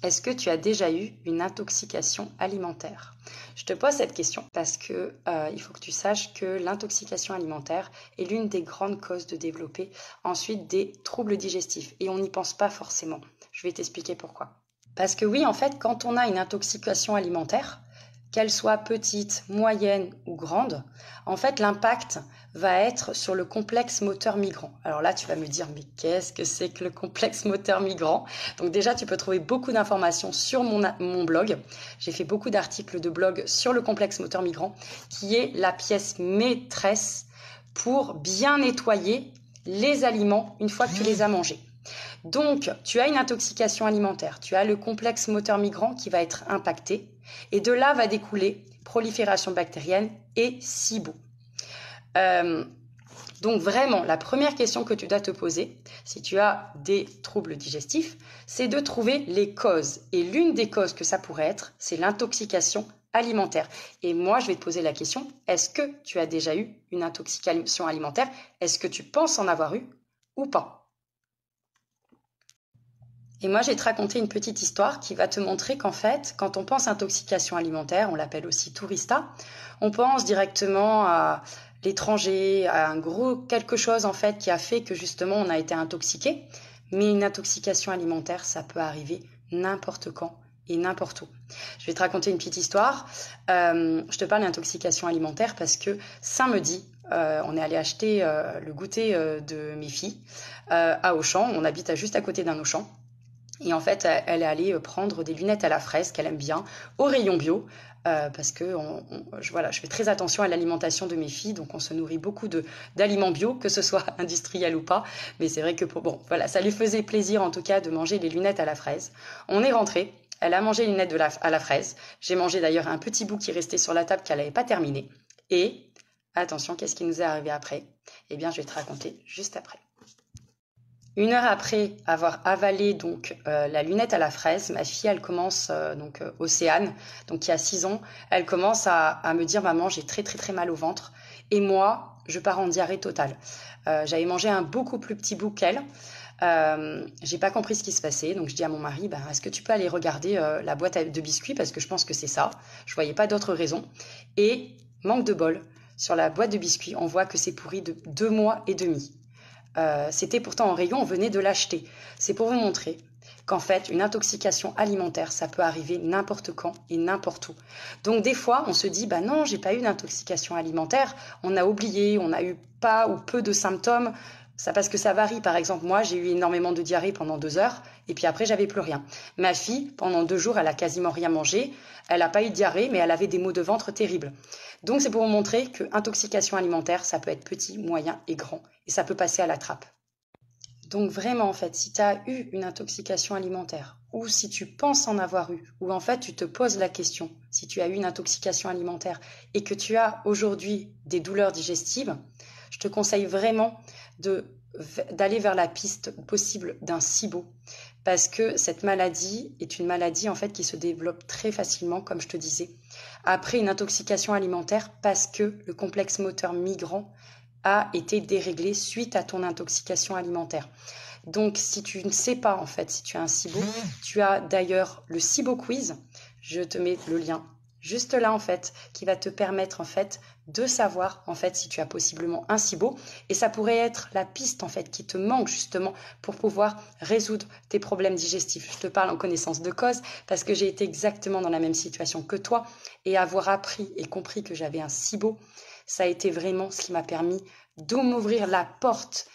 Est-ce que tu as déjà eu une intoxication alimentaire? Je te pose cette question parce que il faut que tu saches que l'intoxication alimentaire est l'une des grandes causes de développer ensuite des troubles digestifs et on n'y pense pas forcément. Je vais t'expliquer pourquoi. Parce que oui, en fait, quand on a une intoxication alimentaire, qu'elle soit petite, moyenne ou grande, en fait, l'impact va être sur le complexe moteur migrant. Alors là, tu vas me dire, mais qu'est-ce que c'est que le complexe moteur migrant? Donc déjà, tu peux trouver beaucoup d'informations sur mon blog. J'ai fait beaucoup d'articles de blog sur le complexe moteur migrant, qui est la pièce maîtresse pour bien nettoyer les aliments une fois que tu les as mangés. Donc, tu as une intoxication alimentaire, tu as le complexe moteur migrant qui va être impacté, et de là va découler prolifération bactérienne et SIBO. Donc vraiment, la première question que tu dois te poser, si tu as des troubles digestifs, c'est de trouver les causes. Et l'une des causes que ça pourrait être, c'est l'intoxication alimentaire. Et moi, je vais te poser la question, est-ce que tu as déjà eu une intoxication alimentaire? Est-ce que tu penses en avoir eu ou pas? Et moi, je vais te raconter une petite histoire qui va te montrer qu'en fait, quand on pense intoxication alimentaire, on l'appelle aussi tourista, on pense directement à l'étranger, à un gros quelque chose en fait qui a fait que justement on a été intoxiqué. Mais une intoxication alimentaire, ça peut arriver n'importe quand et n'importe où. Je vais te raconter une petite histoire. Je te parle d'intoxication alimentaire parce que samedi, on est allé acheter le goûter de mes filles à Auchan. On habite juste à côté d'un Auchan. Et en fait, elle est allée prendre des lunettes à la fraise qu'elle aime bien au rayon bio parce que je fais très attention à l'alimentation de mes filles, donc on se nourrit beaucoup d'aliments bio, que ce soit industriel ou pas. Mais c'est vrai que ça lui faisait plaisir en tout cas de manger les lunettes à la fraise. On est rentré. Elle a mangé les lunettes à la fraise. J'ai mangé d'ailleurs un petit bout qui restait sur la table qu'elle n'avait pas terminé. Et attention, qu'est-ce qui nous est arrivé après? Eh bien, je vais te raconter juste après. Une heure après avoir avalé donc la lunette à la fraise, ma fille elle commence Océane, donc qui a 6 ans, elle commence à me dire maman j'ai très très très mal au ventre et moi je pars en diarrhée totale. J'avais mangé un beaucoup plus petit bout qu'elle. J'ai pas compris ce qui se passait, donc je dis à mon mari est-ce que tu peux aller regarder la boîte de biscuits parce que je pense que c'est ça. Je voyais pas d'autre raison et manque de bol sur la boîte de biscuits, on voit que c'est pourri de 2 mois et demi. C'était pourtant en rayon, on venait de l'acheter. C'est pour vous montrer qu'en fait, une intoxication alimentaire, ça peut arriver n'importe quand et n'importe où. Donc des fois, on se dit, non, j'ai pas eu d'intoxication alimentaire, on a oublié, on a eu pas ou peu de symptômes. Ça parce que ça varie. Par exemple, moi, j'ai eu énormément de diarrhée pendant 2 heures et puis après, j'avais plus rien. Ma fille, pendant 2 jours, elle a quasiment rien mangé. Elle n'a pas eu de diarrhée, mais elle avait des maux de ventre terribles. Donc, c'est pour vous montrer que intoxication alimentaire, ça peut être petit, moyen et grand. Et ça peut passer à la trappe. Donc vraiment, en fait, si tu as eu une intoxication alimentaire, ou si tu penses en avoir eu, ou en fait tu te poses la question, si tu as eu une intoxication alimentaire et que tu as aujourd'hui des douleurs digestives, je te conseille vraiment d'aller vers la piste possible d'un SIBO, parce que cette maladie est une maladie en fait qui se développe très facilement, comme je te disais, après une intoxication alimentaire, parce que le complexe moteur migrant a été déréglé suite à ton intoxication alimentaire. Donc, si tu ne sais pas, en fait, si tu as un SIBO, tu as d'ailleurs le SIBO Quiz. Je te mets le lien juste là, en fait, qui va te permettre, en fait, de savoir, en fait, si tu as possiblement un SIBO. Et ça pourrait être la piste, en fait, qui te manque, justement, pour pouvoir résoudre tes problèmes digestifs. Je te parle en connaissance de cause parce que j'ai été exactement dans la même situation que toi et avoir appris et compris que j'avais un SIBO, ça a été vraiment ce qui m'a permis de m'ouvrir la porte